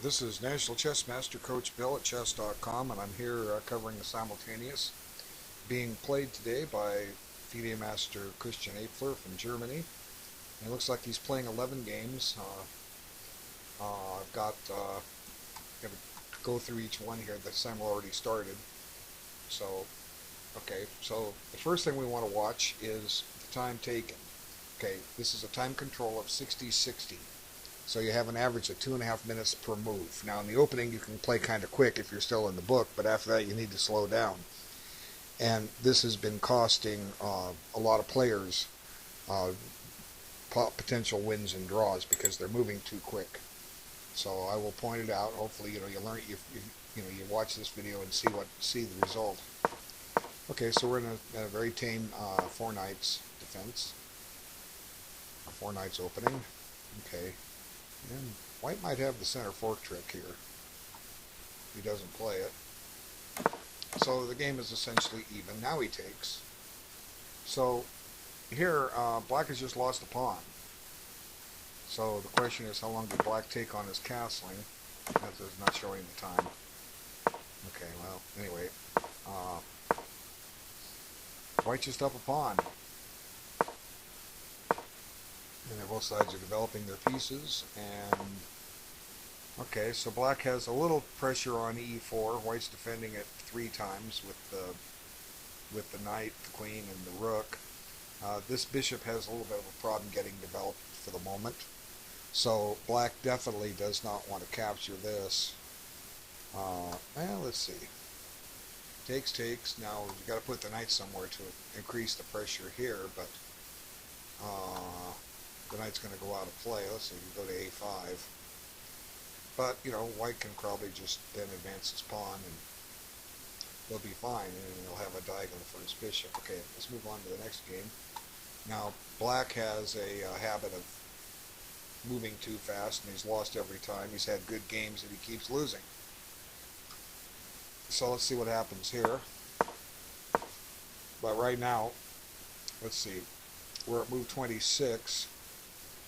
This is National Chess Master Coach Bill at chess.com, and I'm here covering the simultaneous being played today by FIDE Master Christian Apfler from Germany. And it looks like he's playing 11 games. I've got to go through each one here. The time already started. So, so the first thing we want to watch is the time taken. Okay, this is a time control of 60-60. So you have an average of 2.5 minutes per move. Now in the opening you can play kind of quick if you're still in the book, but after that you need to slow down. And this has been costing a lot of players potential wins and draws because they're moving too quick. So I will point it out. Hopefully you learn you watch this video and see the result. Okay, so we're in a very tame four knights defense. A four knights opening. Okay. And white might have the center fork trick here. He doesn't play it. So the game is essentially even. Now he takes. So here, black has just lost a pawn. So the question is, how long did black take on his castling? That is not showing the time. Okay, well, anyway. White just up a pawn. And both sides are developing their pieces, and okay, so black has a little pressure on e4. White's defending it 3 times with the knight, the queen, and the rook. This bishop has a little bit of a problem getting developed for the moment, so black definitely does not want to capture this. Well, let's see. Takes. Now you've got to put the knight somewhere to increase the pressure here, but the knight's going to go out of play. Let's see, you go to a5. But, white can probably just then advance his pawn and they'll be fine, and he'll have a diagonal for his bishop. Okay, let's move on to the next game. Now, black has a habit of moving too fast, and he's lost every time. He's had good games and he keeps losing. So let's see what happens here. But right now, let's see, we're at move 26.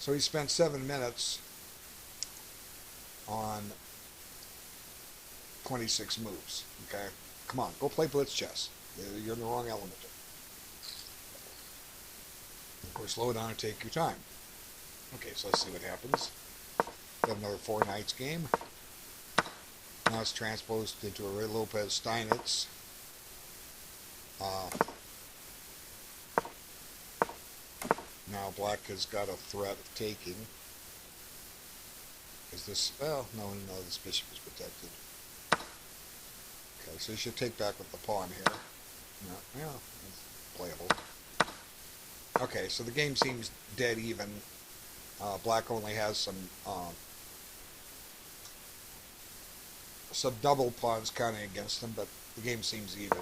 So he spent 7 minutes on 26 moves. Okay? Come on, go play blitz chess. You're in the wrong element. Of course, slow down and take your time. Okay, so let's see what happens. We have another four knights game. Now it's transposed into a Ray Lopez Steinitz. Now black has got a threat of taking. Is this... well, no, this bishop is protected. Okay, so you should take back with the pawn here. Yeah, it's playable. Okay, so the game seems dead even. Black only has some double pawns counting against him, but the game seems even.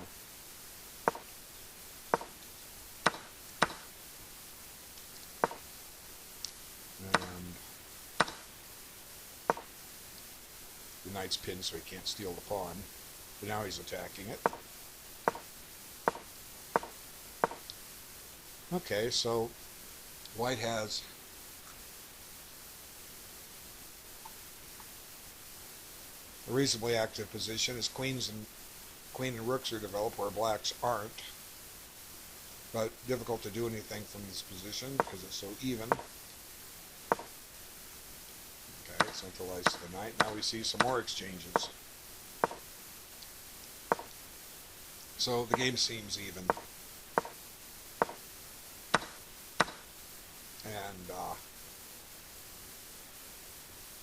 The knight's pinned so he can't steal the pawn, but now he's attacking it. Okay, so white has a reasonably active position. His queen and rooks are developed where blacks aren't, but difficult to do anything from this position because it's so even. Okay, centralized to the knight. Now we see some more exchanges. So the game seems even. And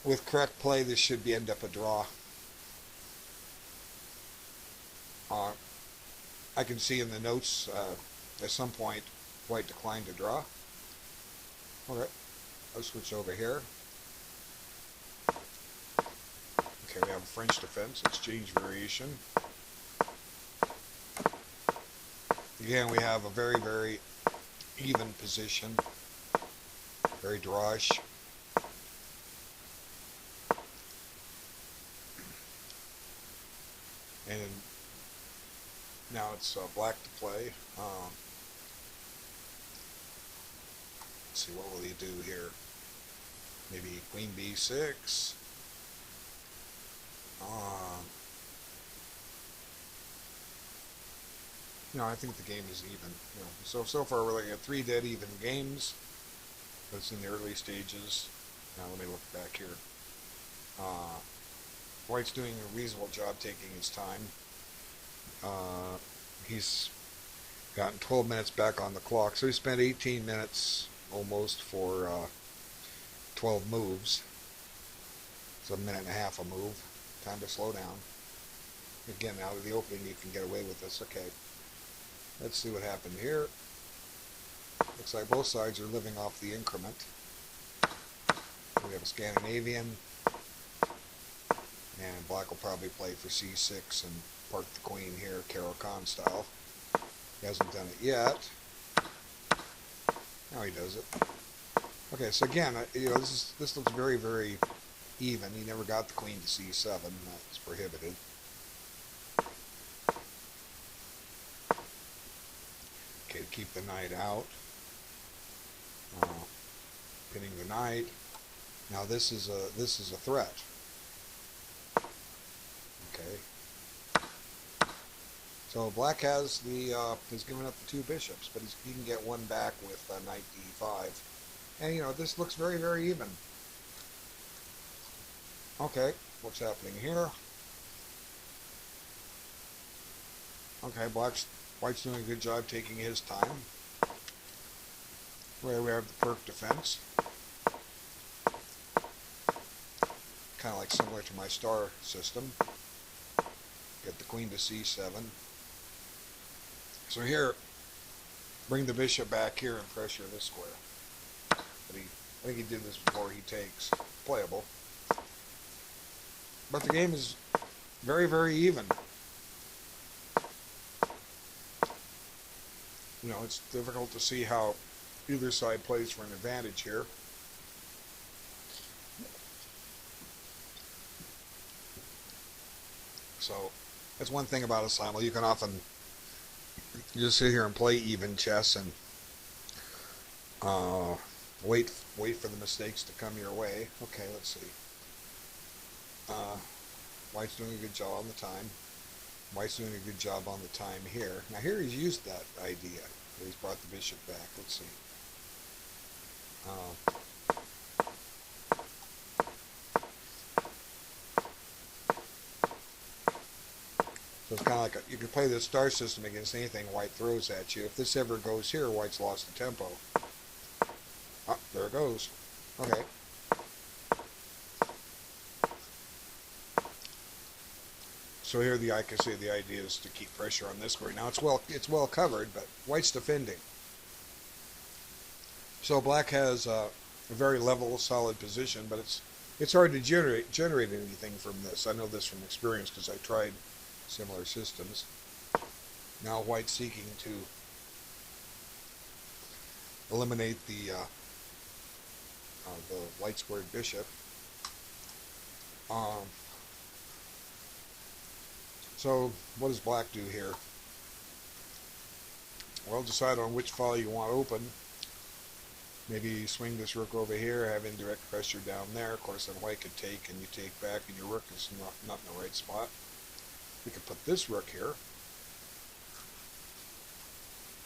with correct play, this should end up a draw. I can see in the notes at some point white declined to draw. Okay, I'll switch over here. Okay, we have a French defense, exchange variation. Again, we have a very, very even position. Very drawish. And now it's black to play. Let's see, what will he do here? Maybe queen b6. Uh, I think the game is even. So far we're looking at 3 dead even games, but it's in the early stages. Now let me look back here. Uh, White's doing a reasonable job taking his time. He's gotten 12 minutes back on the clock, so he spent 18 minutes almost for 12 moves. It's a minute and a half a move. Time to slow down. Again, out of the opening you can get away with this. Okay, let's see what happened here. Looks like both sides are living off the increment. We have a Scandinavian, and black will probably play for c6 and park the queen here, Caro-Kann style. He hasn't done it yet. Now he does it. Okay, so again, this looks very, very even. He never got the queen to c7. That's prohibited. Okay, to keep the knight out. Pinning the knight. Now this is a threat. Okay. So black has given up the 2 bishops, but he can get one back with knight d5. And this looks very, very even. Okay, what's happening here? Okay, White's doing a good job taking his time. Where we have the perk defense. Kind of like similar to my star system. Get the queen to c7. So here, bring the bishop back here and pressure this square. But I think he did this before he takes. Playable. But the game is very, very even. It's difficult to see how either side plays for an advantage here. So that's one thing about a simul. You can often just sit here and play even chess and wait for the mistakes to come your way. Okay, let's see. White's doing a good job on the time. White's doing a good job on the time here. Now here he's used that idea. He's brought the bishop back. Let's see. So it's kind of like you can play the star system against anything White throws at you. If this ever goes here, White's lost the tempo. Oh, there it goes. Okay. So here I can see the idea is to keep pressure on this square. Now it's well covered, but White's defending. So black has a very level, solid position, but it's hard to generate anything from this. I know this from experience because I tried similar systems. Now White's seeking to eliminate the light squared bishop. So what does black do here? Well, decide on which file you want open. Maybe swing this rook over here, have indirect pressure down there. Of course, then white could take and you take back and your rook is not in the right spot. We could put this rook here.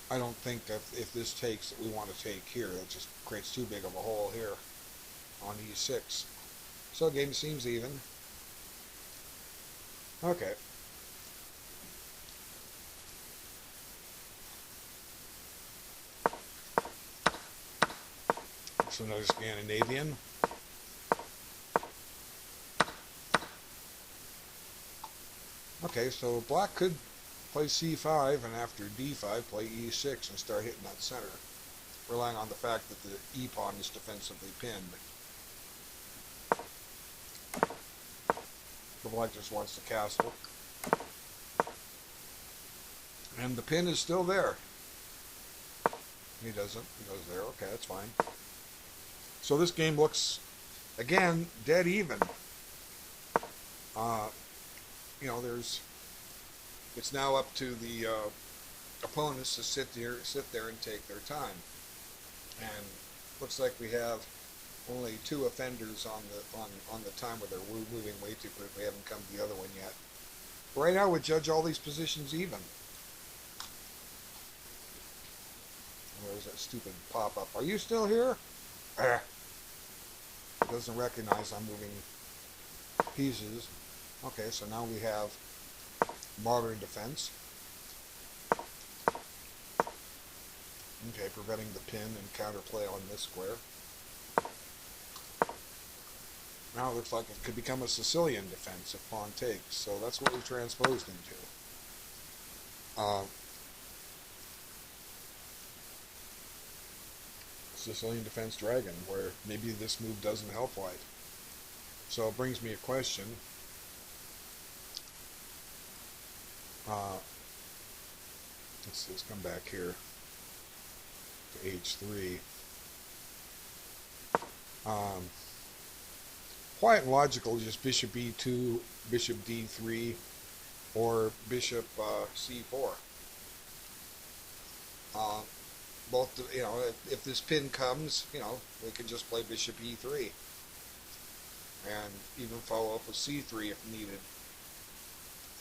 I don't think if this takes that we want to take here. That just creates too big of a hole here on e6. So the game seems even. Okay. So another Scandinavian. Okay, so black could play c5 and after d5 play e6 and start hitting that center, relying on the fact that the e-pawn is defensively pinned. The black just wants the castle. And the pin is still there. He doesn't. He goes there. Okay, that's fine. So this game looks, again, dead even. It's now up to the opponents to sit there and take their time. And looks like we have only two offenders on the timer. They're moving way too quick. We haven't come to the other one yet. Right now, we judge all these positions even. There's that stupid pop-up. Are you still here? It doesn't recognize I'm moving pieces. Okay, so now we have modern defense. Okay, preventing the pin and counterplay on this square. Now it looks like it could become a Sicilian defense if pawn takes. So that's what we transposed into. Sicilian defense dragon, where maybe this move doesn't help white. So it brings me a question. Let's come back here to h3. White and logical is just bishop e2, bishop d3, or bishop c4. Both, if this pin comes, we can just play bishop e3 and even follow up with c3 if needed.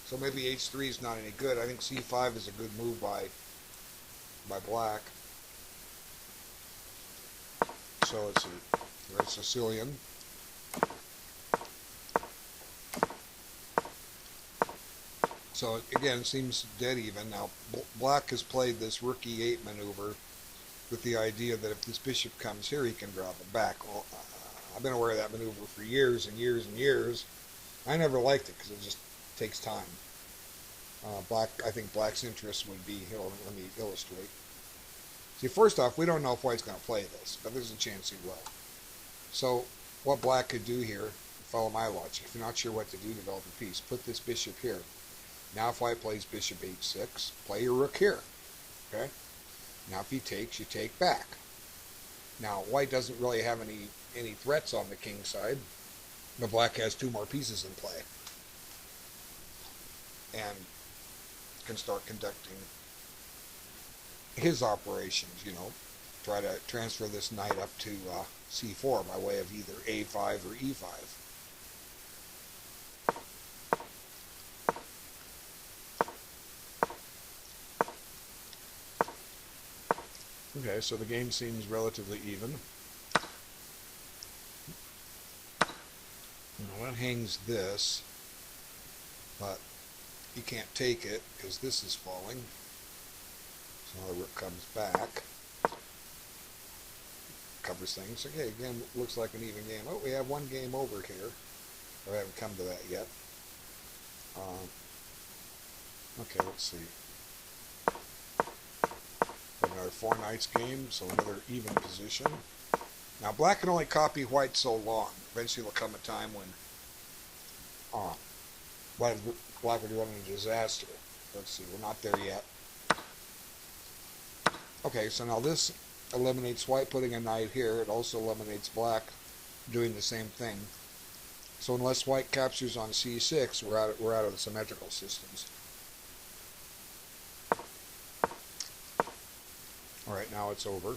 So maybe h3 is not any good. I think c5 is a good move by black. So let's see. There's Sicilian. So again, it seems dead even. Now black has played this rook e8 maneuver with the idea that if this bishop comes here, he can drop it back. Well, I've been aware of that maneuver for years and years and years. I never liked it because it just takes time. I think black's interest would be, here, let me illustrate. See, first off, we don't know if white's going to play this, but there's a chance he will. So what black could do here, follow my logic, if you're not sure what to do, develop a piece. Put this bishop here. Now if white plays bishop h6, play your rook here. Okay? Now if he takes, you take back. Now white doesn't really have any threats on the king side, but black has two more pieces in play. And can start conducting his operations, try to transfer this knight up to c4 by way of either a5 or e5. Okay, so the game seems relatively even. Now it hangs this, but you can't take it because this is falling. So now the rook comes back. Covers things. Okay, again, looks like an even game. Oh, we have one game over here. I haven't come to that yet. Okay, let's see. Another 4 knights game, so another even position. Now black can only copy white so long. Eventually there'll come a time when black will run into disaster. Let's see, we're not there yet. Okay, so now this eliminates white putting a knight here. It also eliminates black doing the same thing. So unless white captures on c6, we're out of the symmetrical systems. Alright, now it's over.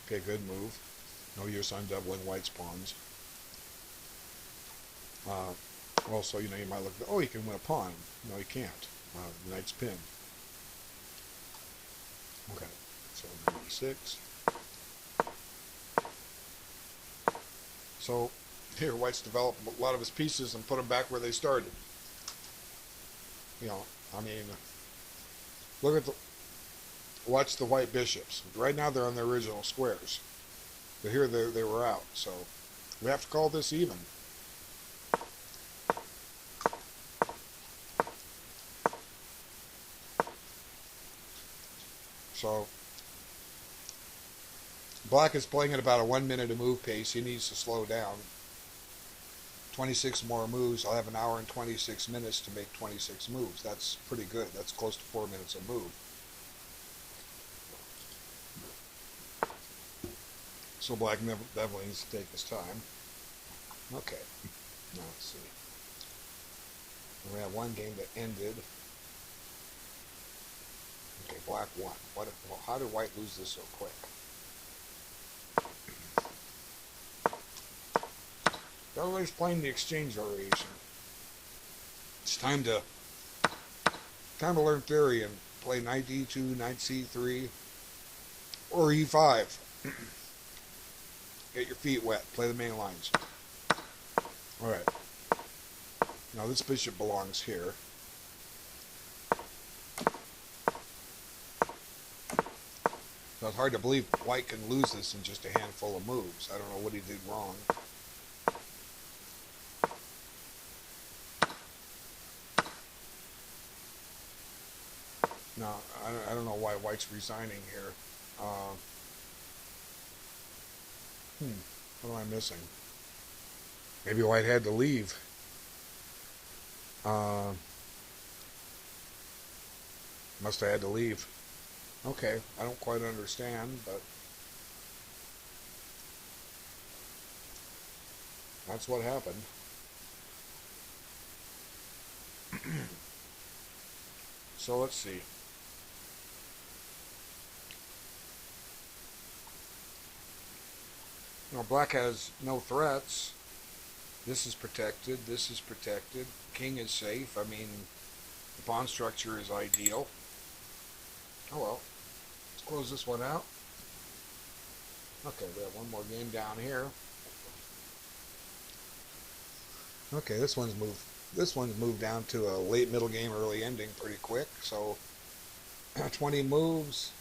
Okay, good move. No use on doubling white's pawns. Also, you might look, oh, he can win a pawn. No, he can't. The knight's pinned. Okay, so 96. So, here, white's developed a lot of his pieces and put them back where they started. Watch the white bishops. Right now they're on their original squares. But here they were out. So we have to call this even. So black is playing at about a 1 minute a move pace. He needs to slow down. 26 more moves. I'll have an hour and 26 minutes to make 26 moves. That's pretty good. That's close to 4 minutes a move. So black definitely needs to take his time. Okay. Now let's see. We have one game that ended. Okay, black won. How did white lose this so quick? Everybody's playing the exchange variation. It's time to learn theory and play knight e2, knight c3, or e5. Get your feet wet. Play the main lines. All right. Now this bishop belongs here. So it's hard to believe white can lose this in just a handful of moves. I don't know what he did wrong. No, I don't know why white's resigning here. What am I missing? Maybe white had to leave. Must have had to leave. Okay, I don't quite understand, but that's what happened. So let's see. Now black has no threats. This is protected. This is protected. King is safe. I mean, the pawn structure is ideal. Oh well. Let's close this one out. Okay, we have one more game down here. Okay, this one's moved down to a late middle game, early ending pretty quick. So 20 moves.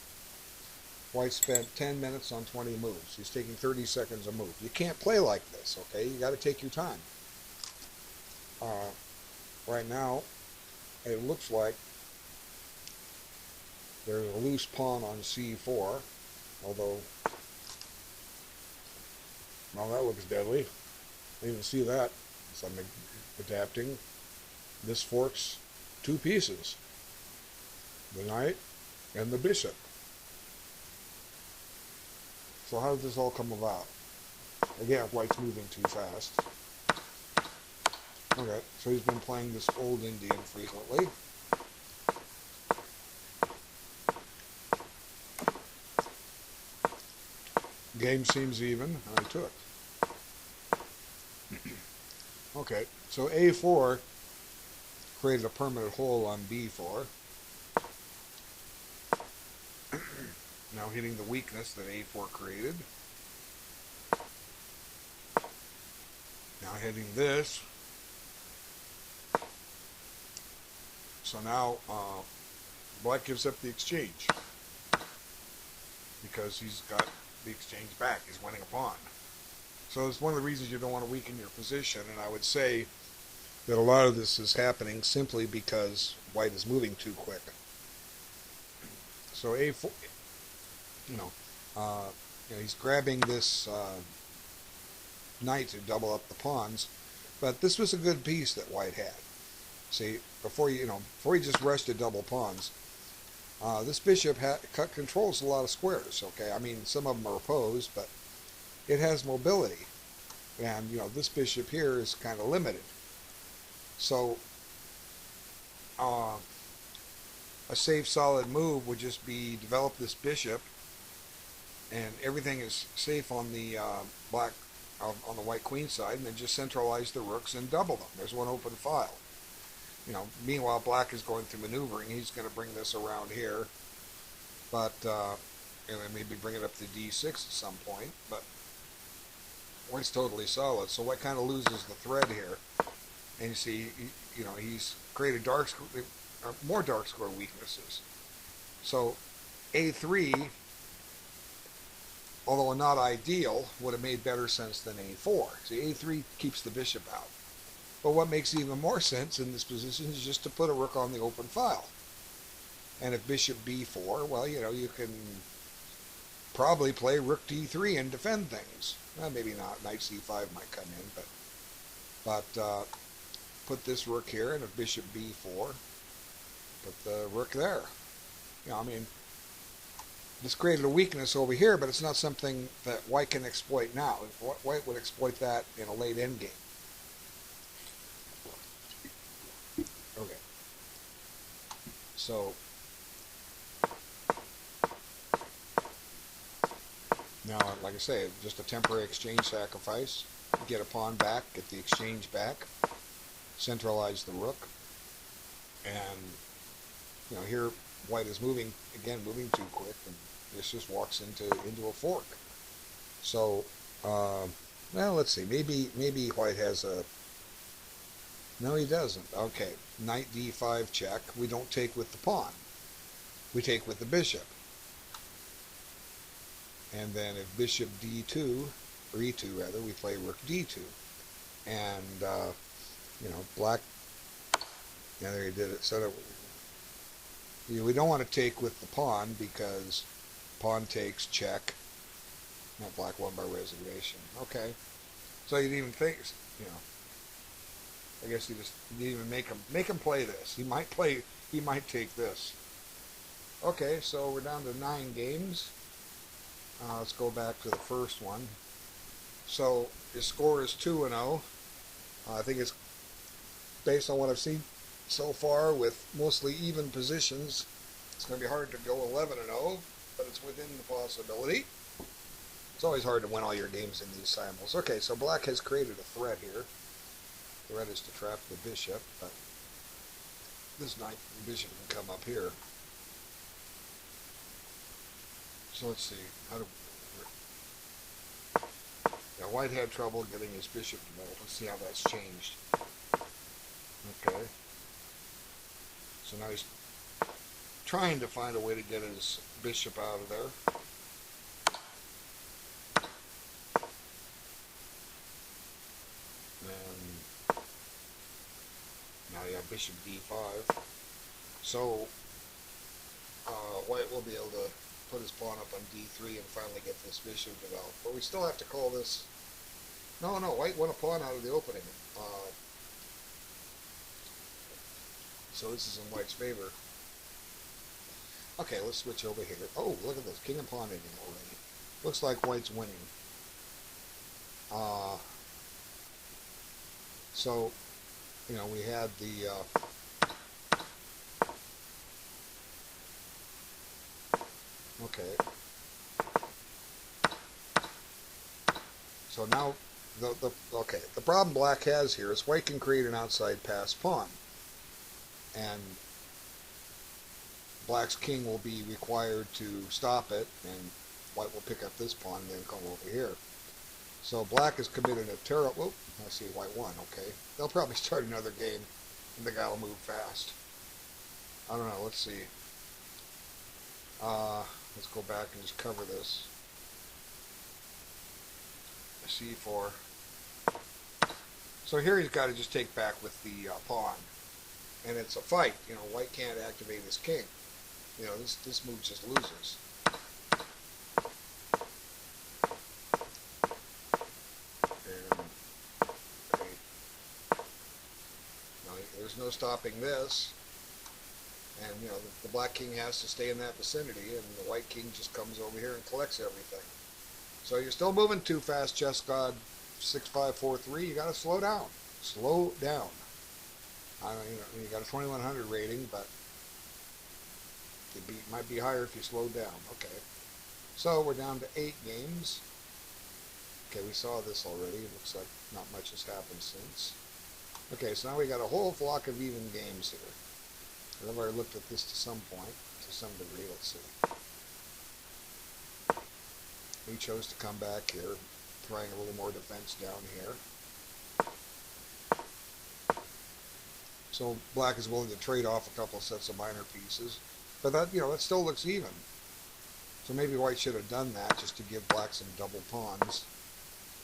White spent 10 minutes on 20 moves. He's taking 30 seconds a move. You can't play like this, okay? You got to take your time. Right now, it looks like there's a loose pawn on c4, although, well, that looks deadly. I didn't even see that. So I'm adapting. This forks two pieces, the knight and the bishop. So how did this all come about? Again, white's moving too fast. Okay, so he's been playing this old Indian frequently. Game seems even, and I took. Okay, so a4 created a permanent hole on b4. Now hitting the weakness that a4 created. Now hitting this. So now black gives up the exchange because he's got the exchange back. He's winning a pawn. So it's one of the reasons you don't want to weaken your position, and I would say that a lot of this is happening simply because white is moving too quick. So a4, he's grabbing this knight to double up the pawns, but this was a good piece that white had. See, before he just rested double pawns, this bishop controls a lot of squares. Okay, I mean some of them are opposed, but it has mobility, and this bishop here is kind of limited. So a safe, solid move would just be develop this bishop, and everything is safe on the on the white queen side, and then just centralize the rooks and double them. There's one open file. Meanwhile, black is going through maneuvering. He's going to bring this around here, but and then maybe bring it up to d6 at some point. But white's totally solid, so white kind of loses the thread here. And you see, he's created more dark square weaknesses. So a3, although not ideal, would have made better sense than a4. See, a3 keeps the bishop out. But what makes even more sense in this position is just to put a rook on the open file. And if bishop b4, well, you can probably play rook d3 and defend things. Well, maybe not. Knight c5 might come in, but put this rook here, and if bishop b4, put the rook there. This created a weakness over here, but it's not something that white can exploit now. White would exploit that in a late endgame. Okay. So now, like I say, just a temporary exchange sacrifice. get a pawn back, get the exchange back, centralize the rook, and here white is moving too quick, and this just walks into a fork. So, well, let's see. Maybe white has a. No, he doesn't. Okay, knight d5 check. We don't take with the pawn. We take with the bishop. And then if bishop d2, or e2 rather, we play rook d2. And, black, yeah, there he did it. So we don't want to take with the pawn because pawn takes check. Not black won by reservation. Okay. So you didn't even think, I guess you didn't even make him play this. He might take this. Okay, so we're down to 9 games. Let's go back to the first one. So his score is 2-0. I think it's based on what I've seen so far with mostly even positions. It's going to be hard to go 11-0, but it's within the possibility. It's always hard to win all your games in these simultaneous. Okay, so black has created a threat here. The threat is to trap the bishop, but this knight and bishop can come up here. So let's see. White had trouble getting his bishop developed. Let's see how that's changed. Okay. So now he's trying to find a way to get his bishop out of there. And now you have bishop d5. So white will be able to put his pawn up on d3 and finally get this bishop developed. But we still have to call this. No, white won a pawn out of the opening. So this is in white's favor. Okay, let's switch over here. Oh, look at this. King and pawn ending already. Looks like white's winning. So, we had the... okay. So now, the problem black has here is white can create an outside pass pawn. And black's king will be required to stop it, and white will pick up this pawn and then come over here. So black has committed a terrible... Whoop, I see white won, okay. They'll probably start another game, and the guy will move fast. I don't know, let's see. Let's go back and just cover this. C4. So here he's got to just take back with the pawn. And it's a fight. White can't activate his king. This move just loses. And there's no stopping this. And, the black king has to stay in that vicinity, and the white king just comes over here and collects everything. So you're still moving too fast, Chess God 6543. You got to slow down. Slow down. You got a 2100 rating, but it might be higher if you slow down. Okay. So we're down to 8 games. Okay, we saw this already. It looks like not much has happened since. Okay, so now we got a whole flock of even games here. I've already looked at this to some point, to some degree. Let's see. He chose to come back here, trying a little more defense down here. So black is willing to trade off a couple sets of minor pieces, but that that still looks even. So maybe white should have done that just to give black some double pawns.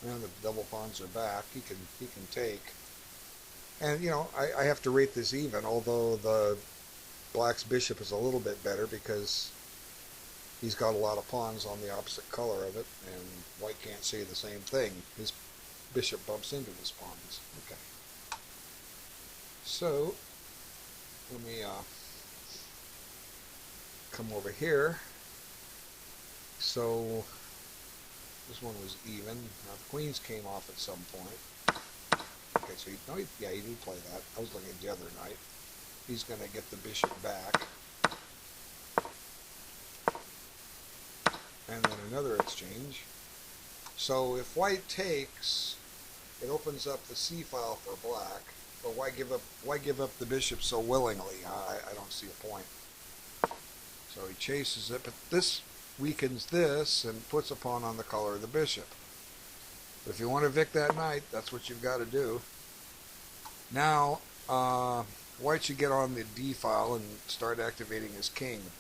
Now that the double pawns are back, he can take. And I have to rate this even, although the black's bishop is a little bit better because he's got a lot of pawns on the opposite color of it, and white can't say the same thing. His bishop bumps into his pawns. Okay. So, let me come over here. So, this one was even. Now, the queens came off at some point. Okay, so he did play that. I was looking at the other knight. He's going to get the bishop back. And then another exchange. So if white takes, It opens up the c file for black, but why give up the bishop so willingly? I don't see a point. So he chases it, but this weakens this and puts a pawn on the color of the bishop. But if you want to evict that knight, that's what you've got to do. Now, white should get on the d file and start activating his king.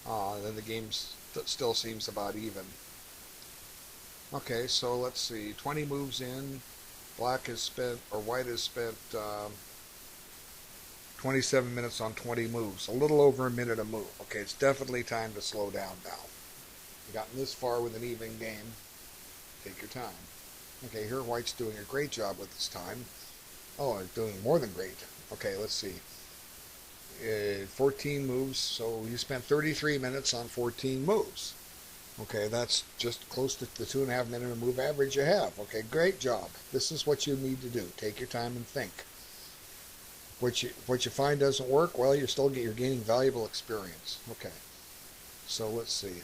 Then the game still seems about even. Okay, so let's see. 20 moves in. White has spent 27 minutes on 20 moves. A little over a minute a move. Okay, it's definitely time to slow down now. You've gotten this far with an even game. Take your time. Okay, here white's doing a great job with his time. Oh, it's doing more than great. Okay, let's see. 14 moves, so you spent 33 minutes on 14 moves. Okay, that's just close to the 2.5 minute move average you have. Okay, great job. This is what you need to do. Take your time and think. What you find doesn't work, well, you're gaining valuable experience. Okay, so let's see.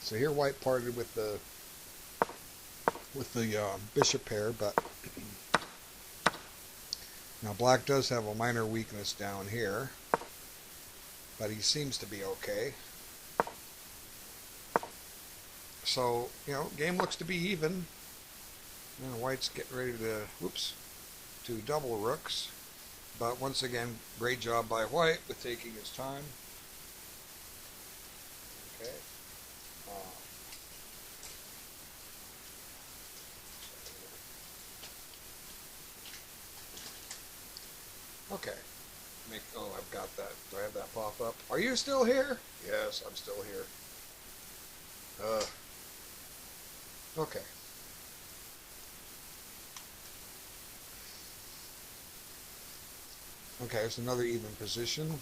So here white parted with the bishop pair, but now black does have a minor weakness down here, but he seems to be okay. So, game looks to be even. And white's getting ready to double rooks. But once again, great job by white with taking his time. Okay. Okay. I've got that. Do I have that pop up? Are you still here? Yes, I'm still here. Okay. Okay, it's another even position.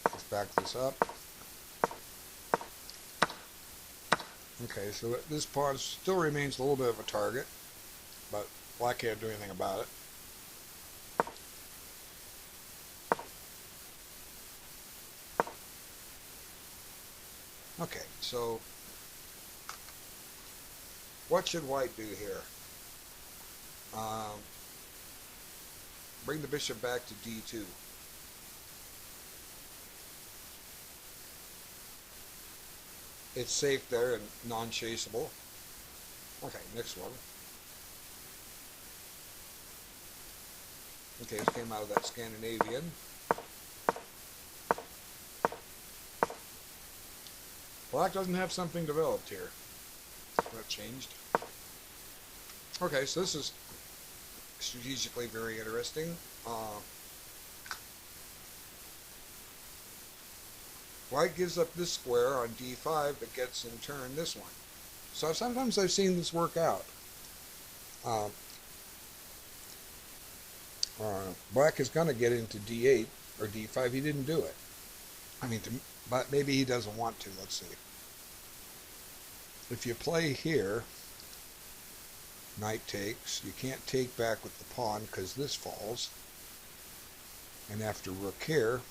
Let's back this up. Okay, so this pawn still remains a little bit of a target, but black can't do anything about it. Okay, so what should white do here? Bring the bishop back to d2. It's safe there and non-chaseable. Okay, next one. Okay, this came out of that Scandinavian. Black doesn't have something developed here. That changed. Okay, so this is strategically very interesting. White gives up this square on d5, but gets in turn this one. So sometimes I've seen this work out. Black is going to get into d8 or d5. He didn't do it. But maybe he doesn't want to. Let's see. If you play here, knight takes. You can't take back with the pawn because this falls. And after rook here,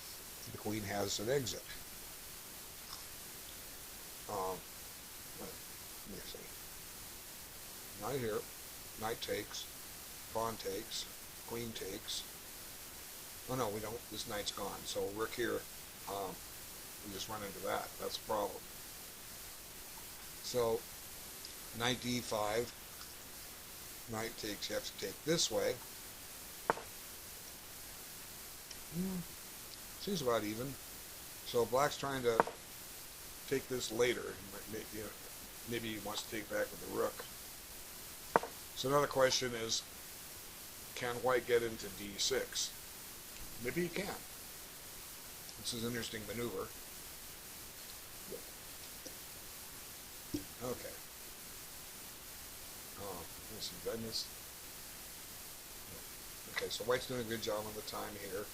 the queen has an exit. Let me see. Knight here, knight takes, pawn takes, queen takes. Oh no, we don't. This knight's gone. So rook here, we just run into that. That's the problem. So knight d5. Knight takes, you have to take this way. Seems about even. So black's trying to take this later. Maybe he wants to take back with the rook. So another question is, can white get into d6? Maybe he can. This is an interesting maneuver. Okay. Did I miss? Okay, so white's doing a good job on the time here.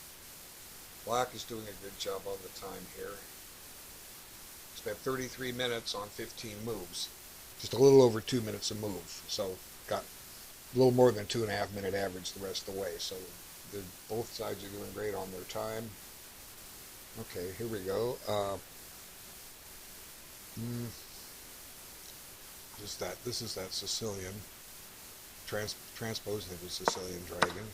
Black is doing a good job on the time here. Spent 33 minutes on 15 moves. Just a little over 2 minutes a move. So got a little more than 2.5 minute average the rest of the way. So both sides are doing great on their time. Okay, here we go. This is that Sicilian. transposed into a Sicilian dragon.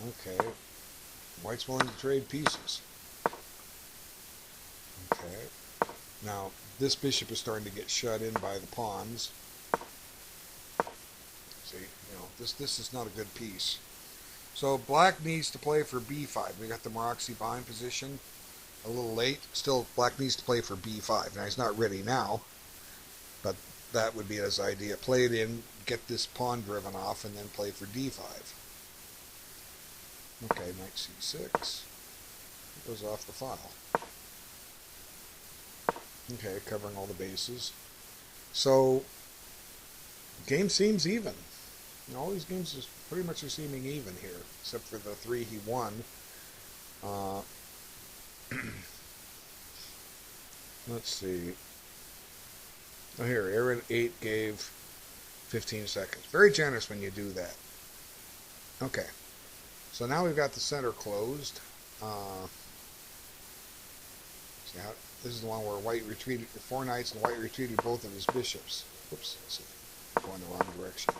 Okay. White's willing to trade pieces. Okay. Now, this bishop is starting to get shut in by the pawns. See, this is not a good piece. So black needs to play for b5. We got the Maroczy bind position a little late. Still, black needs to play for b5. Now, he's not ready now, but that would be his idea. Play it in, get this pawn driven off, and then play for d5. Okay, knight c6. It goes off the file. Okay, covering all the bases. So, game seems even. All these games is pretty much are seeming even here, except for the 3 he won. Let's see. Oh, here, Aaron 8 gave 15 seconds. Very generous when you do that. Okay. So now we've got the center closed. See how, this is the one where white retreated 4 knights and white retreated both of his bishops. Oops, let's see. Going the wrong direction.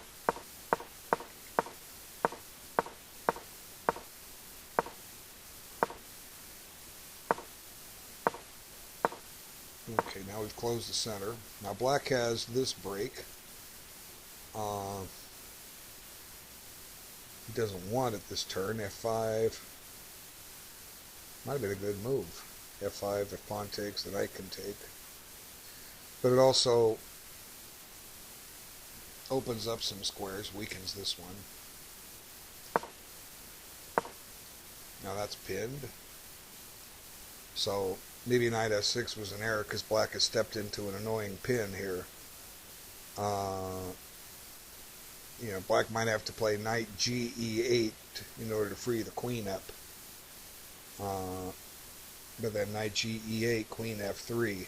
Okay, now we've closed the center. Now black has this break. He doesn't want it this turn. F5 might have been a good move. F5, if pawn takes, the knight can take. But it also opens up some squares, weakens this one. Now that's pinned. So maybe knight f6 was an error because black has stepped into an annoying pin here. Black might have to play knight ge8 in order to free the queen up. But then knight ge8, queen f3.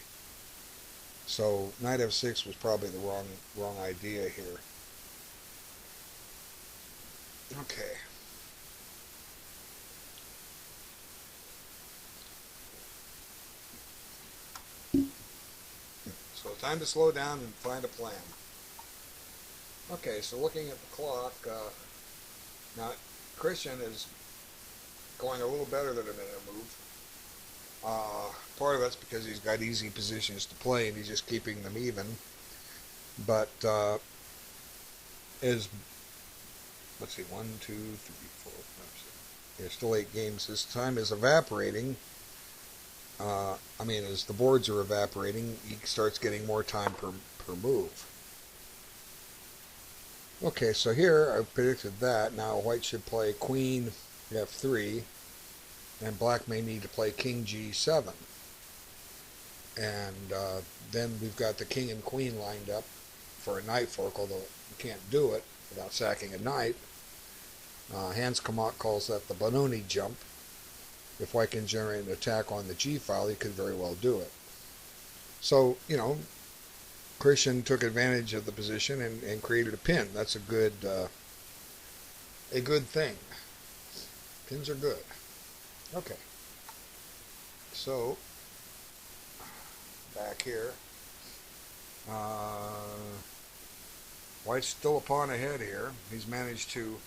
So knight f6 was probably the wrong idea here. Okay. So time to slow down and find a plan. Okay, so looking at the clock, now Christian is going a little better than a minute move. Part of that's because he's got easy positions to play and he's just keeping them even. But let's see, 1, 2, 3, 4, 5, 6. There's still 8 games. His time is evaporating. As the boards are evaporating, he starts getting more time per move. Okay, so here I predicted that. Now white should play queen f3, and black may need to play king g7. And then we've got the king and queen lined up for a knight fork, although you can't do it without sacking a knight. Hans Kamak calls that the Bononi jump. If white can generate an attack on the g-file, he could very well do it. So, Christian took advantage of the position and created a pin. That's a good thing. Pins are good. Okay. So, back here. White's still a pawn ahead here. He's managed to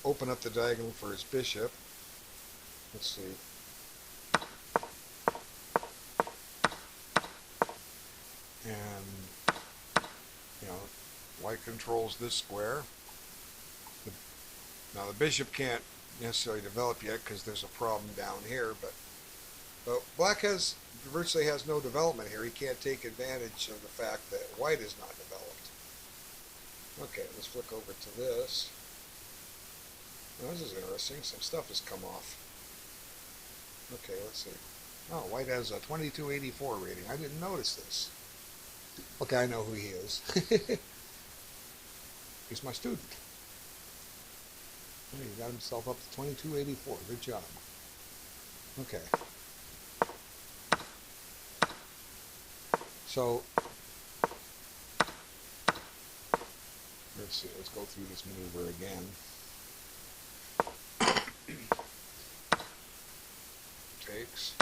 open up the diagonal for his bishop. Let's see. And, white controls this square. Now the bishop can't necessarily develop yet because there's a problem down here, but black virtually has no development here. He can't take advantage of the fact that white is not developed. Okay, let's flick over to this. Now, this is interesting. Some stuff has come off. Okay, let's see. Oh, white has a 2284 rating. I didn't notice this. Okay, I know who he is. He's my student. He got himself up to 2284. Good job. Okay. So, let's see. Let's go through this maneuver again. Takes.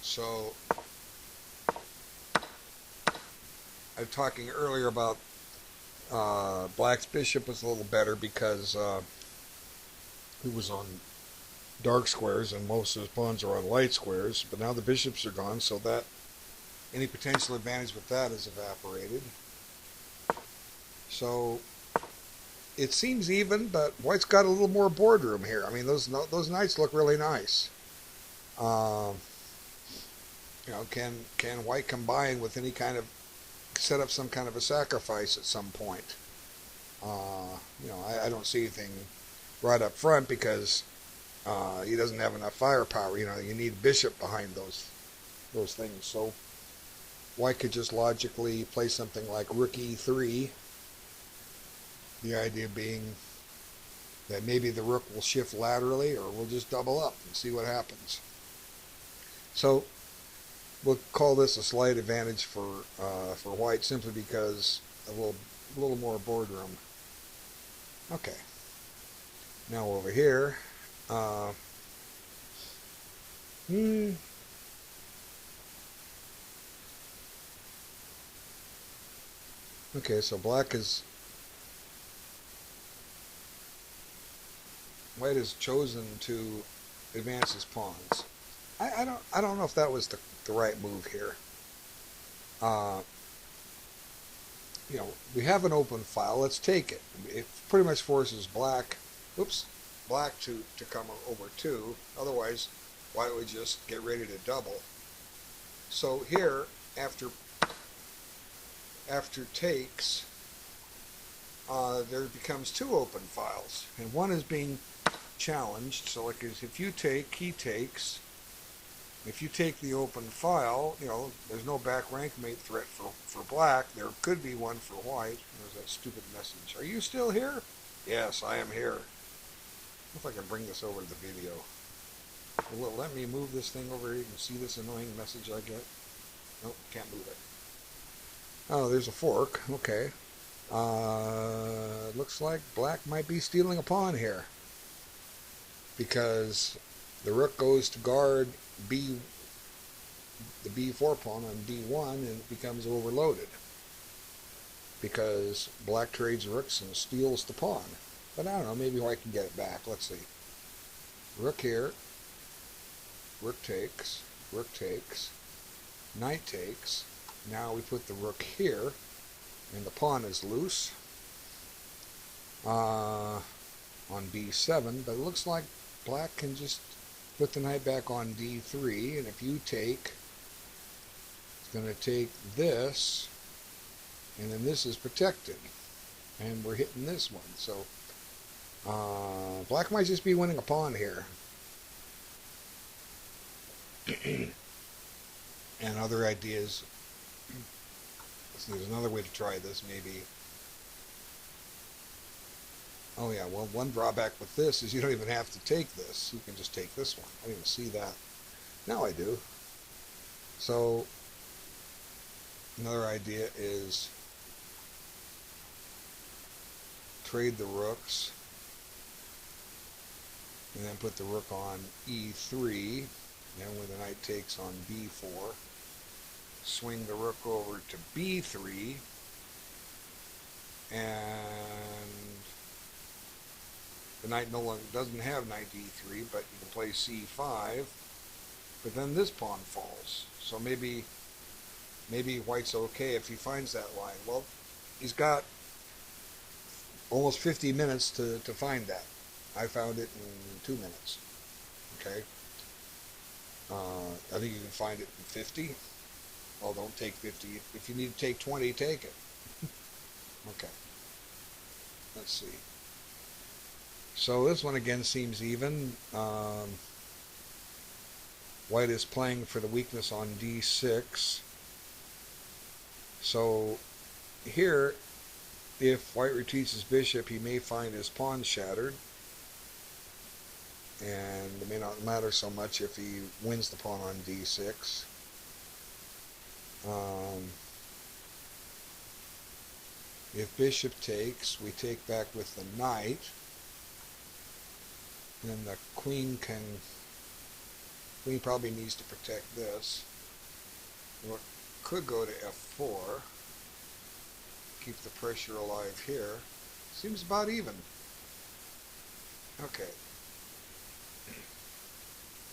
So I was talking earlier about black's bishop was a little better because he was on dark squares and most of his pawns are on light squares. But now the bishops are gone, so that any potential advantage with that is evaporated. So it seems even, but white's got a little more boardroom here. I mean, those knights look really nice. Um, can white combine with any kind of set up some kind of a sacrifice at some point? I don't see anything right up front because he doesn't have enough firepower. You need bishop behind those things. So white could just logically play something like rook e3. The idea being that maybe the rook will shift laterally or we'll just double up and see what happens. So we'll call this a slight advantage for white simply because a little more boardroom. Okay. Now over here, okay, so white has chosen to advance his pawns. I don't know if that was the right move here. We have an open file. Let's take it. It pretty much forces black to come over too. Otherwise, white would just get ready to double. So here, after takes, there becomes two open files, and one is being challenged. So like if you take, he takes. If you take the open file, there's no back rank mate threat for black. There could be one for white. There's that stupid message. Are you still here? Yes, I am here. If I can bring this over to the video. Will it let me move this thing over here? You can see this annoying message I get. Nope, can't move it. Oh, there's a fork. Okay. Looks like black might be stealing a pawn here. Because the rook goes to guard the b4 pawn on d1 and it becomes overloaded. Because black trades rooks and steals the pawn. But I don't know, maybe white can get it back. Let's see. Rook here. Rook takes. Knight takes. Now we put the rook here. And the pawn is loose. On b7. But it looks like black can just put the knight back on d3. And if you take, it's going to take this. And then this is protected. And we're hitting this one. So black might just be winning a pawn here. And other ideas. There's another way to try this, maybe. Oh yeah, well, one drawback with this is you don't even have to take this. You can just take this one. I didn't even see that. Now I do. So another idea is trade the rooks and then put the rook on e3. Then when the knight takes on b4, swing the rook over to b3, and the knight no longer doesn't have knight d3, but you can play c5. But then this pawn falls, so maybe white's okay if he finds that line. Well, he's got almost 50 minutes to find that. I found it in 2 minutes. Okay. I think you can find it in 50. Well, don't take 50. If you need to take 20, take it. Okay. Let's see. So this one again seems even. White is playing for the weakness on d6. So here, if white retreats his bishop, he may find his pawn shattered. And it may not matter so much if he wins the pawn on d6. If bishop takes, we take back with the knight. And then the queen probably needs to protect this. Rook could go to f4. keep the pressure alive here. Seems about even. Okay.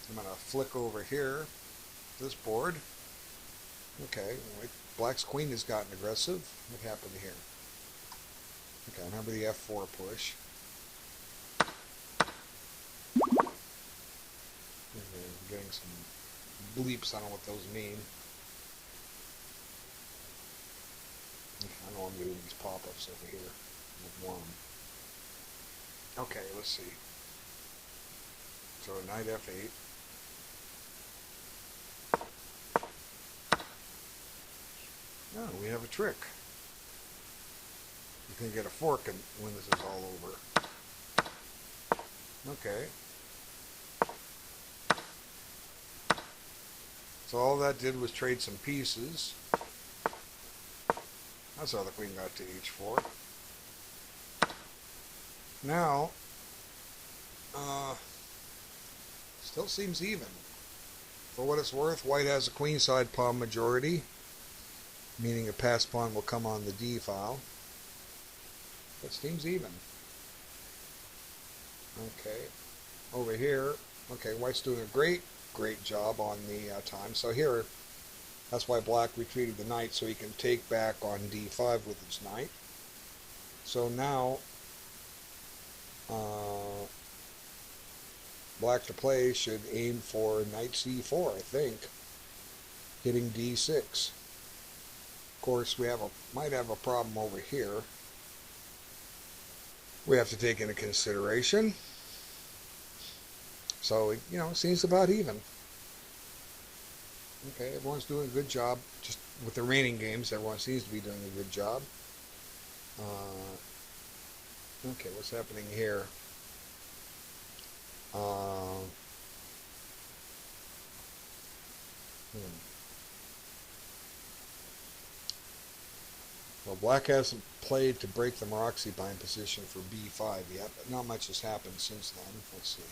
I'm going to flick over here, this board. Okay, black's queen has gotten aggressive. What happened here? Okay, remember the F4 push. I'm getting some bleeps. I don't know what those mean. I know I'm doing these pop-ups over here with one. Okay, let's see. So knight F8. Oh, we have a trick. You can get a fork when this is all over. Okay. So all that did was trade some pieces. That's how the queen got to H4. Now, still seems even. For what it's worth, white has a queenside pawn majority, meaning a passed pawn will come on the D file. But seems even. Okay, over here, okay, white's doing a great job on the time. So here, that's why black retreated the knight, so he can take back on D5 with his knight. So now, black to play should aim for knight C4, I think, hitting D6. Of course, we might have a problem over here. We have to take into consideration. So, you know, it seems about even. Okay, everyone's doing a good job. Just with the remaining games, everyone seems to be doing a good job. Okay, what's happening here? Well, black hasn't played to break the Moxie bind position for B5 yet, but not much has happened since then. Let's see.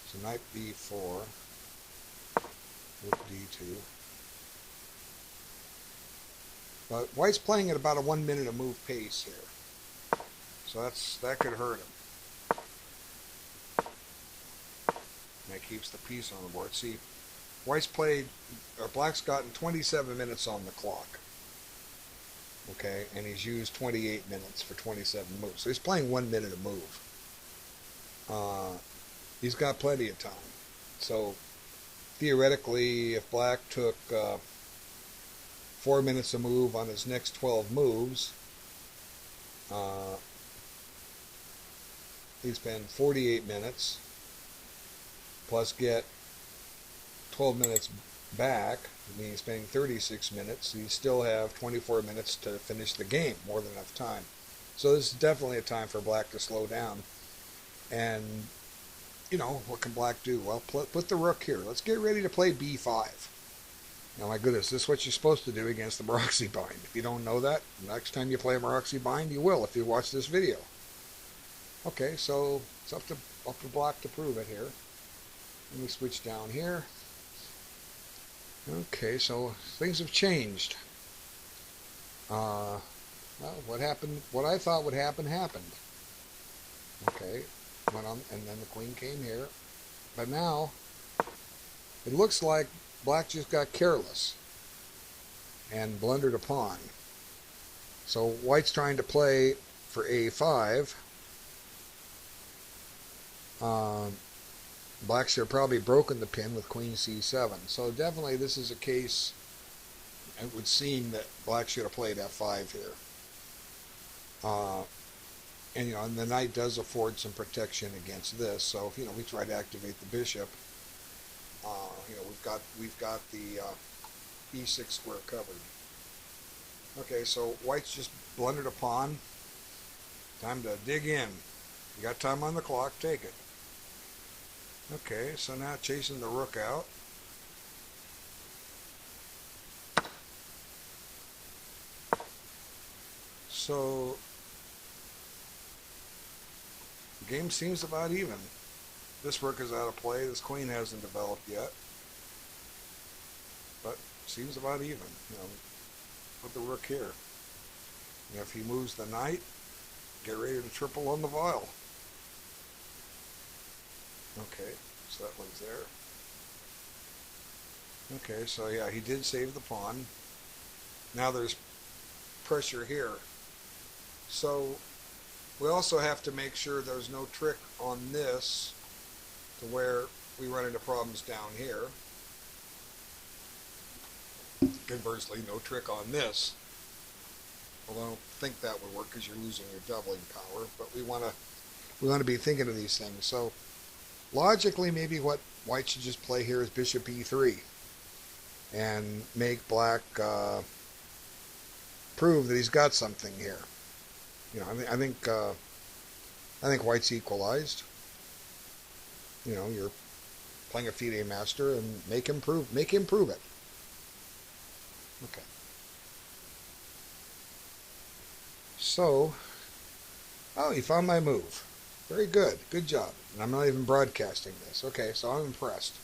So knight B4, rook D2. But white's playing at about a 1 minute a move pace here, so that could hurt him. And that keeps the piece on the board. See, black's gotten 27 minutes on the clock. Okay, and he's used 28 minutes for 27 moves. So he's playing 1 minute a move. He's got plenty of time. So theoretically, if black took 4 minutes a move on his next 12 moves, he'd spend 48 minutes plus get 12 minutes back, meaning spending 36 minutes. You still have 24 minutes to finish the game, more than enough time. So this is definitely a time for black to slow down. And, you know, what can black do? Well, put the rook here. Let's get ready to play B5. Now, my goodness, this is what you're supposed to do against the Moxie bind. If you don't know that, next time you play a Moxie bind, you will if you watch this video. Okay, so it's up to black to prove it here. Let me switch down here. Okay, so things have changed. Well, what happened? What I thought would happen happened. Okay, went on, and then the queen came here. But now it looks like black just got careless and blundered a pawn. So white's trying to play for A5. Black should have probably broken the pin with queen C7. So definitely this is a case, it would seem that black should have played F5 here. And, you know, and the knight does afford some protection against this. So if, you know, we try to activate the bishop, you know, we've got the E6 square covered. Okay, so white's just blundered a pawn. Time to dig in. You got time on the clock, take it. Okay, so now chasing the rook out. So the game seems about even. This rook is out of play. This queen hasn't developed yet. But seems about even. You know, put the rook here. If he moves the knight, get ready to triple on the vial. Okay, so that one's there. Okay, so yeah, he did save the pawn. Now there's pressure here. So we also have to make sure there's no trick on this to where we run into problems down here. Conversely, no trick on this. Although I don't think that would work because you're losing your doubling power. But we want to be thinking of these things. So logically, maybe what white should just play here is bishop e3 and make black prove that he's got something here. You know, I think white's equalized. You know, you're playing a FIDE master and make him prove it. Okay. So, oh, you found my move. Very good. Good job. And I'm not even broadcasting this. Okay, so I'm impressed.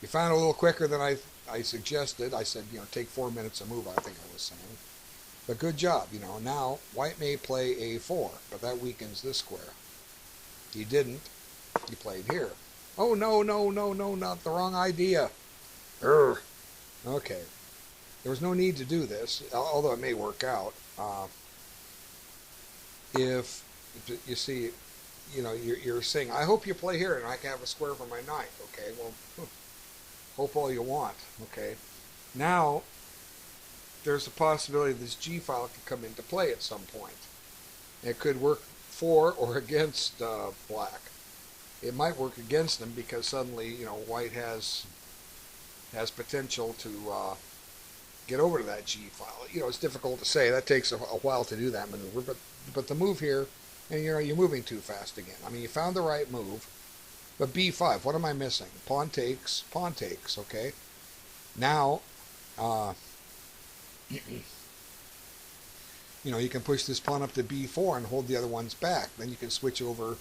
You found it a little quicker than I suggested. I said, you know, take 4 minutes a move, I think I was saying. But good job, you know. Now, white may play a4, but that weakens this square. He didn't. He played here. Oh, no, not the wrong idea. Urgh. Okay. There was no need to do this, although it may work out. If you see, you know, you're saying, I hope you play here and I can have a square for my knight. Okay, well, hope all you want. Okay. Now, there's a possibility this G file could come into play at some point. It could work for or against black. It might work against them because suddenly, you know, white has potential to get over to that G file. You know, it's difficult to say. That takes a while to do that maneuver. But the move here, and you know, you're moving too fast again. I mean, you found the right move, but B5. What am I missing? Pawn takes. Okay. Now, you know, you can push this pawn up to B4 and hold the other ones back. Then you can switch over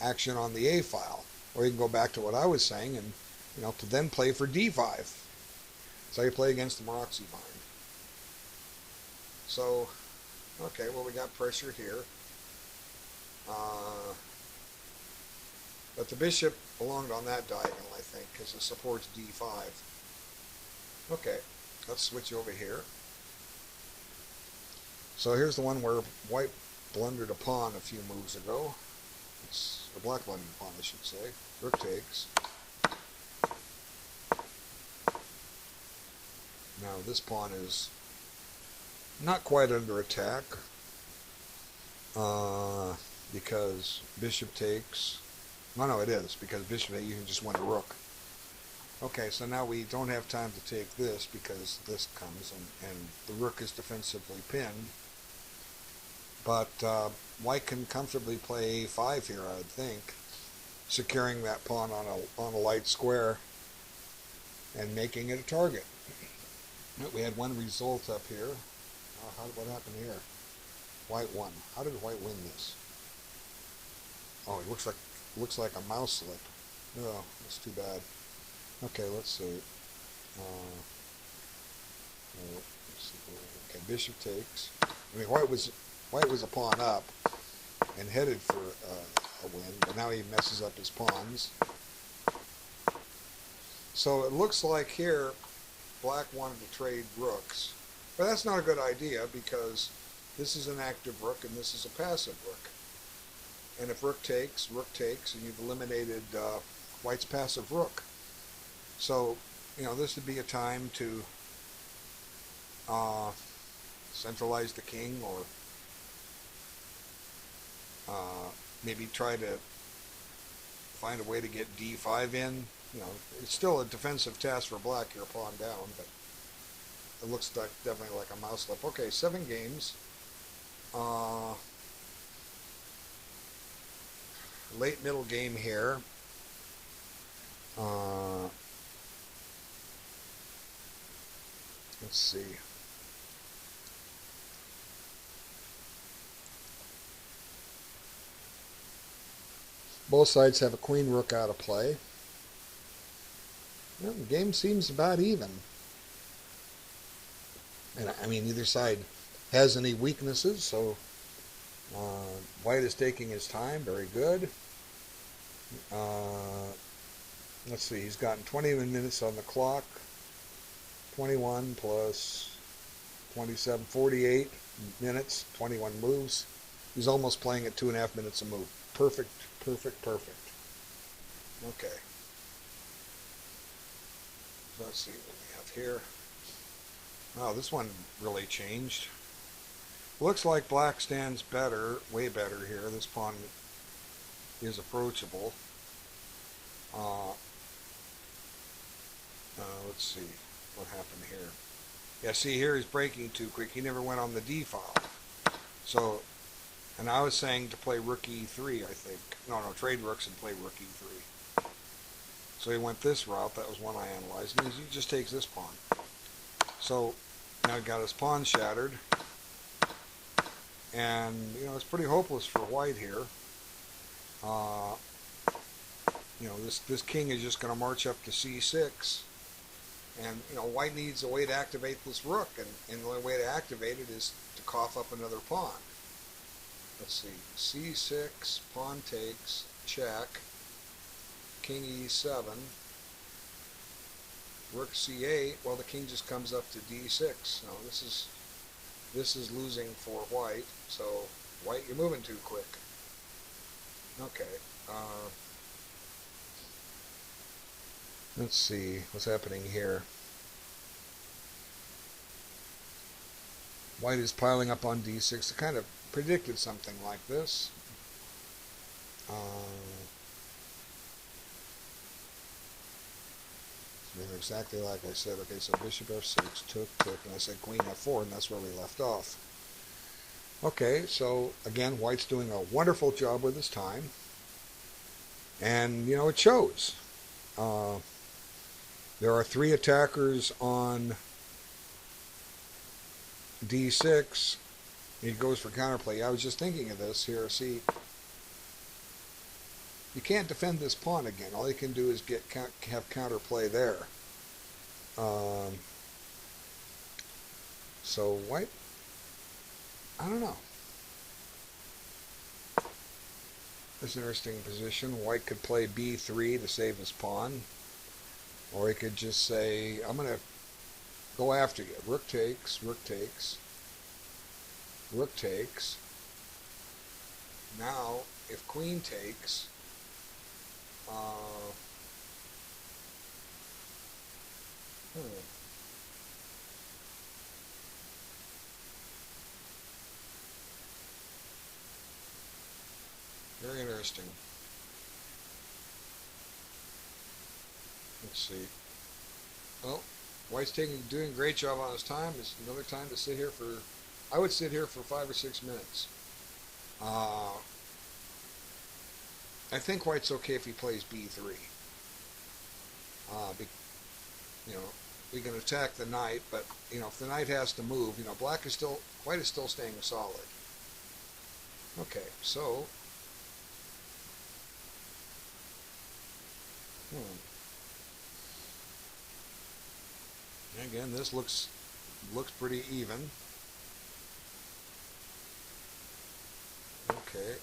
action on the A file, or you can go back to what I was saying and, you know, to then play for D5. So you play against the Maroczy-Vine. So, okay, well, we got pressure here. But the bishop belonged on that diagonal, I think, because it supports D5. Okay, let's switch over here. So here's the one where white blundered a pawn a few moves ago. Or black blundered a pawn, I should say. Rook takes. Now this pawn is not quite under attack because bishop takes. No, it is because bishop you can just win a rook. Okay, so now we don't have time to take this because this comes and the rook is defensively pinned. But white can comfortably play a5 here, I would think, securing that pawn on a light square and making it a target. We had one result up here. What happened here? White won. How did white win this? Oh, it looks like a mouse slip. Oh, that's too bad. Okay, let's see. Okay, bishop takes. I mean, white was a pawn up and headed for a win, but now he messes up his pawns. So it looks like here black wanted to trade rooks, but that's not a good idea because this is an active rook and this is a passive rook. And if rook takes, and you've eliminated white's passive rook. So, you know, this would be a time to centralize the king, or maybe try to find a way to get d5 in. You know, it's still a defensive task for black. You're a pawn down, but it looks like definitely like a mouse slip. Okay, 7 games. Late middle game here. Let's see. Both sides have a queen rook out of play. Well, the game seems about even. And I mean, either side has any weaknesses. So white is taking his time. Very good. Uh, let's see. He's gotten 21 minutes on the clock. 21 plus 27, 48 minutes, 21 moves. He's almost playing at 2.5 minutes a move. Perfect, perfect, perfect. Okay. So let's see what we have here. Oh, this one really changed. Looks like black stands better, way better here. This pawn is approachable. Let's see what happened here. Yeah, see here he's breaking too quick. He never went on the D file. So, and I was saying to play rook E3, I think. No, trade rooks and play rook E3. So he went this route. That was one I analyzed. And he just takes this pawn. So now he got his pawn shattered. And, it's pretty hopeless for white here. This king is just going to march up to C6. And, white needs a way to activate this rook. And the only way to activate it is to cough up another pawn. Let's see. C6, pawn takes, check. King E7. Rook C8. Well, the king just comes up to D6. Now, this is losing for white. So, white, you're moving too quick. Okay. Let's see what's happening here. White is piling up on D6. I kind of predicted something like this. Exactly like I said. Okay, so bishop F6, took, and I said queen F4, and that's where we left off. Okay, so again, white's doing a wonderful job with his time. And, it shows. There are 3 attackers on D6. He goes for counterplay. I was just thinking of this here. See, you can't defend this pawn again. All you can do is have counterplay there. So white, I don't know. It's an interesting position. White could play B3 to save his pawn. Or he could just say, I'm going to go after you. Rook takes, rook takes, rook takes. Now, if queen takes, very interesting. Let's see. Well, white's doing a great job on his time. It's another time to sit here for, I would sit here for 5 or 6 minutes. I think white's okay if he plays B3. We can attack the knight, but, if the knight has to move, white is still staying solid. Okay, so, again, this looks pretty even. Okay,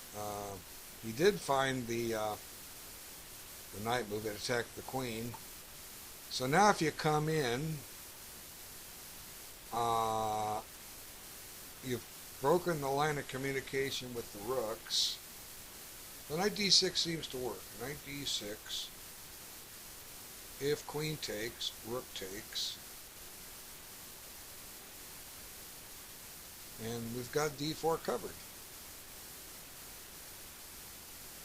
he did find the knight move that attacked the queen. So now if you come in, you've broken the line of communication with the rooks. The knight D6 seems to work. Knight D6. If queen takes, rook takes. And we've got D4 covered.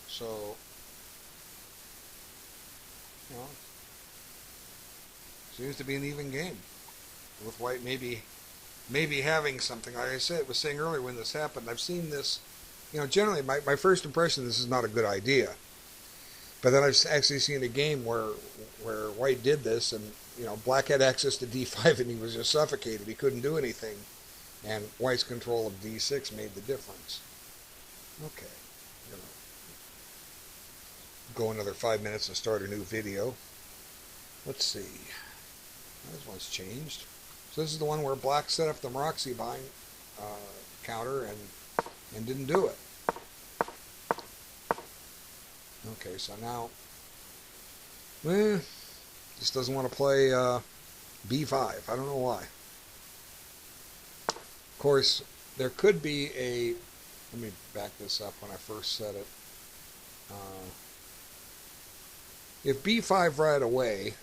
So, seems to be an even game. With white maybe having something. Like I was saying earlier when this happened, I've seen this, generally my first impression, this is not a good idea. But then I've actually seen a game where white did this, and, black had access to D5 and he was just suffocated. He couldn't do anything. And white's control of D6 made the difference. Okay. Go another 5 minutes and start a new video. Let's see. This one's changed. So this is the one where black set up the Maroczy counter and didn't do it. Okay, so now, just doesn't want to play b5. I don't know why. Of course, there could be a, let me back this up when I first said it. If b5 right away,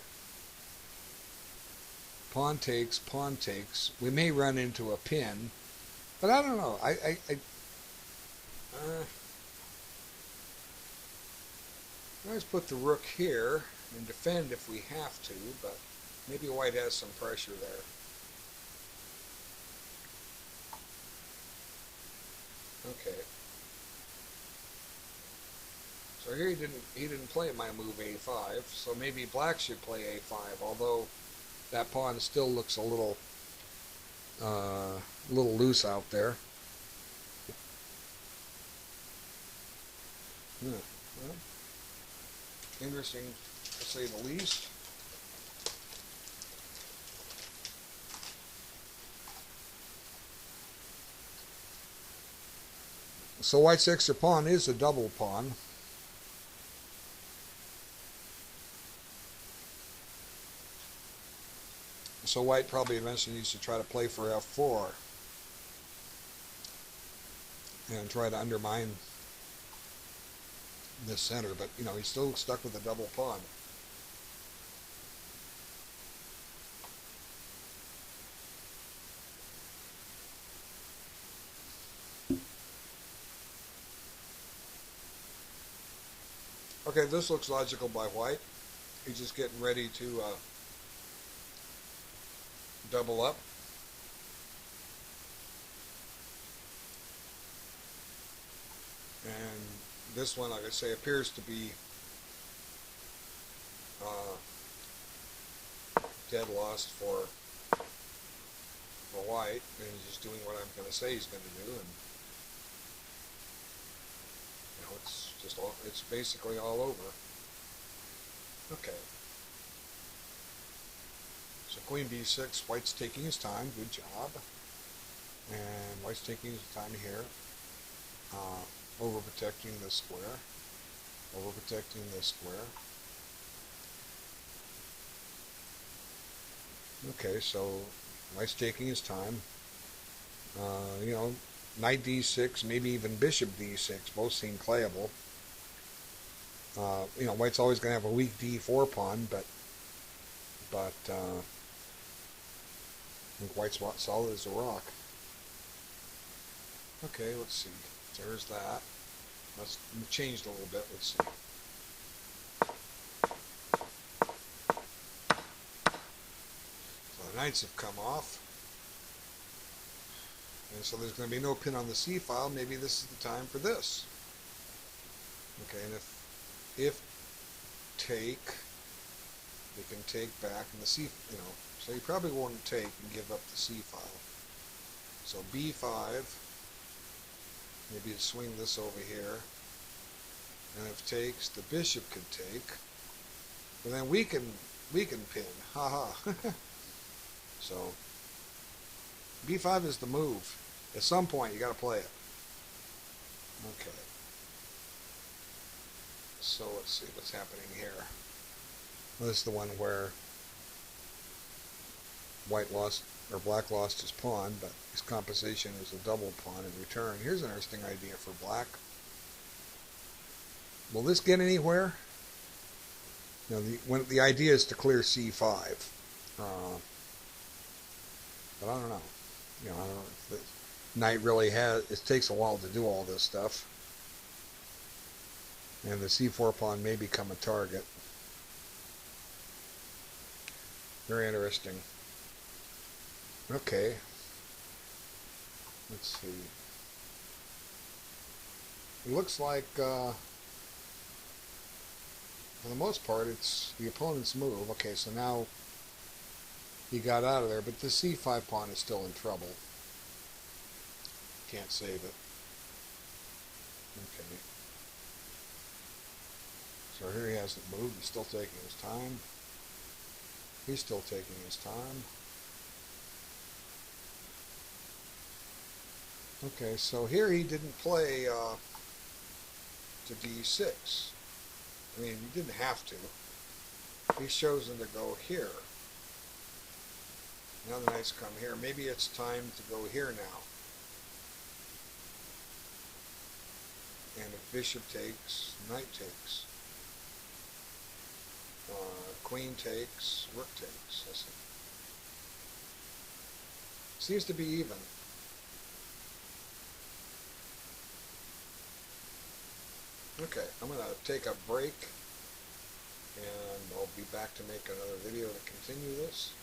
pawn takes, we may run into a pin, but I don't know. I always put the rook here and defend if we have to, but maybe white has some pressure there. Okay. So here he didn't play my move a5, so maybe black should play a5, although that pawn still looks a little loose out there. Well, interesting to say the least. So white's extra pawn is a double pawn. So white probably eventually needs to try to play for f4 and try to undermine this center, but you know, he's still stuck with a double pawn. Okay, this looks logical by white. He's just getting ready to double up. And this one, like I say, appears to be dead lost for white, and he's just doing what I'm going to say he's going to do, and you know, it's basically all over. Okay. So queen b6, white's taking his time, good job. And white's taking his time here, overprotecting this square, overprotecting this square. Okay, so white's taking his time. You know, knight d6, maybe even bishop d6, both seem playable. You know, white's always going to have a weak d4 pawn, but I think white's solid as a rock. Okay, let's see. There's that. Let's change a little bit. Let's see. So the knights have come off. And so there's going to be no pin on the c file. Maybe this is the time for this. Okay, and if take, we can take back and the c, you know, so you probably won't take and give up the c file. So b5, maybe you'd swing this over here, and if takes, the bishop could take, but then we can pin, haha. So b5 is the move. At some point you got to play it. Okay. So let's see what's happening here. Well, this is the one where white lost, or black lost his pawn, but his composition is a double pawn in return. Here's an interesting idea for black. Will this get anywhere? You know, the idea is to clear c5. But I don't know. You know, I don't know if the knight really has. It takes a while to do all this stuff, and the c4 pawn may become a target. Very interesting. Okay. Let's see. It looks like, for the most part, it's the opponent's move. Okay, so now he got out of there, but the c5 pawn is still in trouble. Can't save it. Okay. So here he hasn't moved. He's still taking his time. He's still taking his time. Okay, so here he didn't play to d6. I mean, he didn't have to. He's chosen to go here. Now the knight's come here. Maybe it's time to go here now. And if bishop takes, knight takes. Queen takes, rook takes. I see. Seems to be even. Okay, I'm going to take a break, and I'll be back to make another video to continue this.